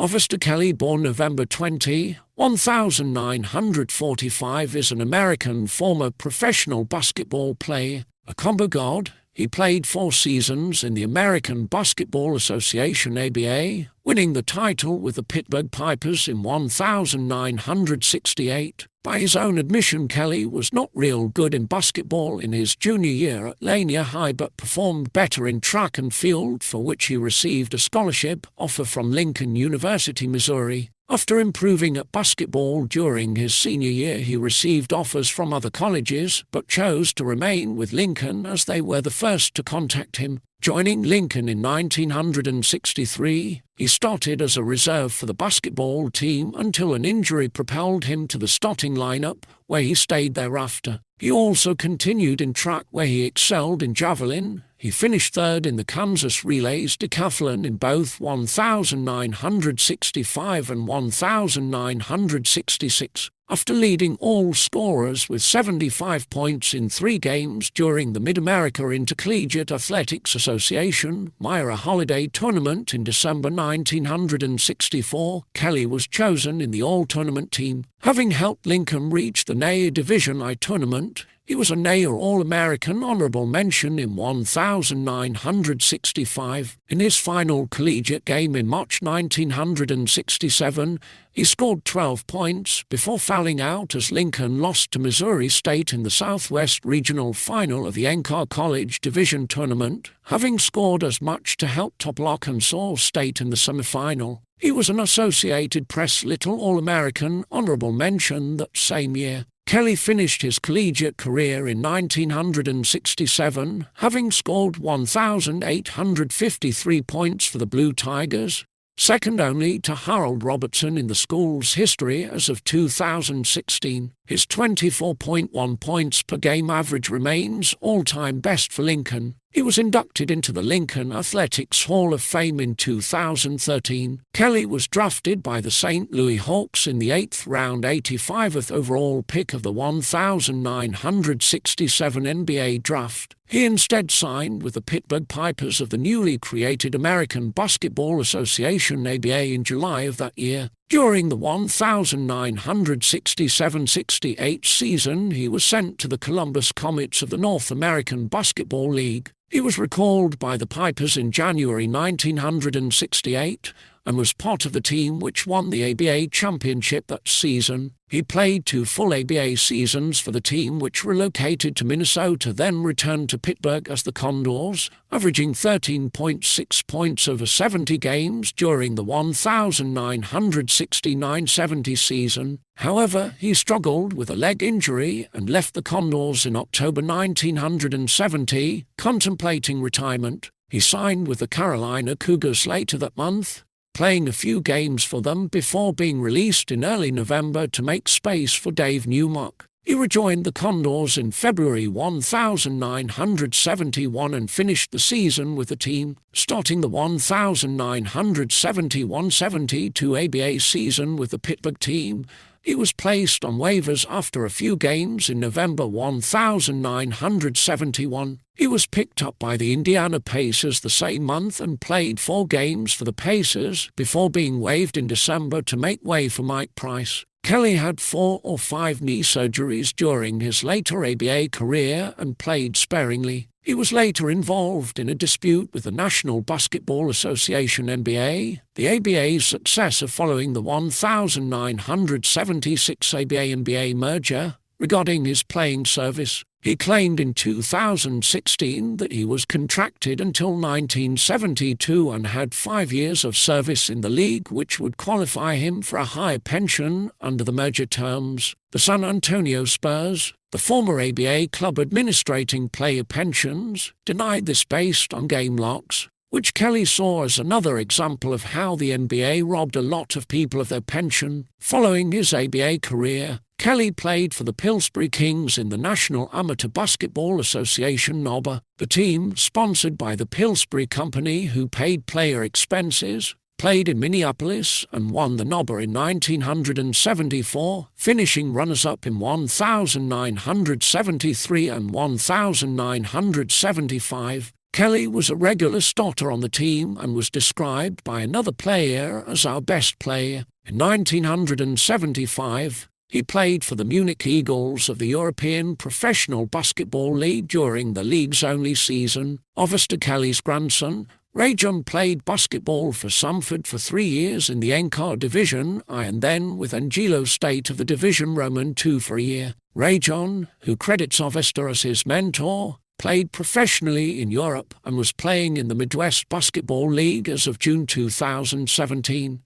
Arvesta Kelly, born November 20, 1945, is an American former professional basketball player, a combo guard. He played 4 seasons in the American Basketball Association ABA, winning the title with the Pittsburgh Pipers in 1968. By his own admission, Kelly was not real good in basketball in his junior year at Lanier High, but performed better in track and field, for which he received a scholarship offer from Lincoln University, Missouri. After improving at basketball during his senior year, he received offers from other colleges, but chose to remain with Lincoln as they were the first to contact him. Joining Lincoln in 1963, he started as a reserve for the basketball team until an injury propelled him to the starting lineup, where he stayed thereafter. He also continued in track, where he excelled in javelin. He finished third in the Kansas Relays decathlon in both 1965 and 1966. After leading all scorers with 75 points in 3 games during the Mid-America Intercollegiate Athletics Association Myra Holiday Tournament in December 1964, Kelly was chosen in the all-tournament team. Having helped Lincoln reach the NAIA Division I tournament, he was a NAIA All-American honorable mention in 1965. In his final collegiate game in March 1967, he scored 12 points before fouling out as Lincoln lost to Missouri State in the Southwest Regional Final of the NCAA College Division Tournament, having scored as much to help top Arkansas State in the semifinal. He was an Associated Press Little All-American honorable mention that same year. Kelly finished his collegiate career in 1967, having scored 1,853 points for the Blue Tigers, second only to Harold Robertson in the school's history as of 2016. His 24.1 points per game average remains all-time best for Lincoln. He was inducted into the Lincoln Athletics Hall of Fame in 2013. Kelly was drafted by the St. Louis Hawks in the 8th round, 85th overall pick of the 1967 NBA draft. He instead signed with the Pittsburgh Pipers of the newly created American Basketball Association ABA in July of that year. During the 1967-68 season, he was sent to the Columbus Comets of the North American Basketball League. He was recalled by the Pipers in January 1968 and was part of the team which won the ABA championship that season. He played 2 full ABA seasons for the team, which relocated to Minnesota, then returned to Pittsburgh as the Condors, averaging 13.6 points over 70 games during the 1969-70 season. However, he struggled with a leg injury and left the Condors in October 1970, contemplating retirement. He signed with the Carolina Cougars later that month, playing a few games for them before being released in early November to make space for Dave Newmark. He rejoined the Condors in February 1971 and finished the season with the team, starting the 1971-72 ABA season with the Pittsburgh team. He was placed on waivers after a few games in November 1971. He was picked up by the Indiana Pacers the same month and played 4 games for the Pacers before being waived in December to make way for Mike Price. Kelly had 4 or 5 knee surgeries during his later ABA career and played sparingly. He was later involved in a dispute with the National Basketball Association NBA, the ABA's successor following the 1976 ABA-NBA merger, regarding his playing service. He claimed in 2016 that he was contracted until 1972 and had 5 years of service in the league, which would qualify him for a higher pension under the merger terms. The San Antonio Spurs, the former ABA club administrating player pensions, denied this based on game logs, which Kelly saw as another example of how the NBA robbed a lot of people of their pension. Following his ABA career, Kelly played for the Pillsbury Kings in the National Amateur Basketball Association NOBA, the team sponsored by the Pillsbury Company, who paid player expenses, played in Minneapolis and won the NOBA in 1974, finishing runners-up in 1973 and 1975. Kelly was a regular starter on the team and was described by another player as our best player. In 1975, he played for the Munich Eagles of the European Professional Basketball League during the league's only season. Arvesta Kelly's grandson, Rajon, played basketball for Samford for 3 years in the NCAR Division I and then with Angelo State of the Division Roman II for a year. Rajon, who credits Arvesta as his mentor, played professionally in Europe and was playing in the Midwest Basketball League as of June 2017.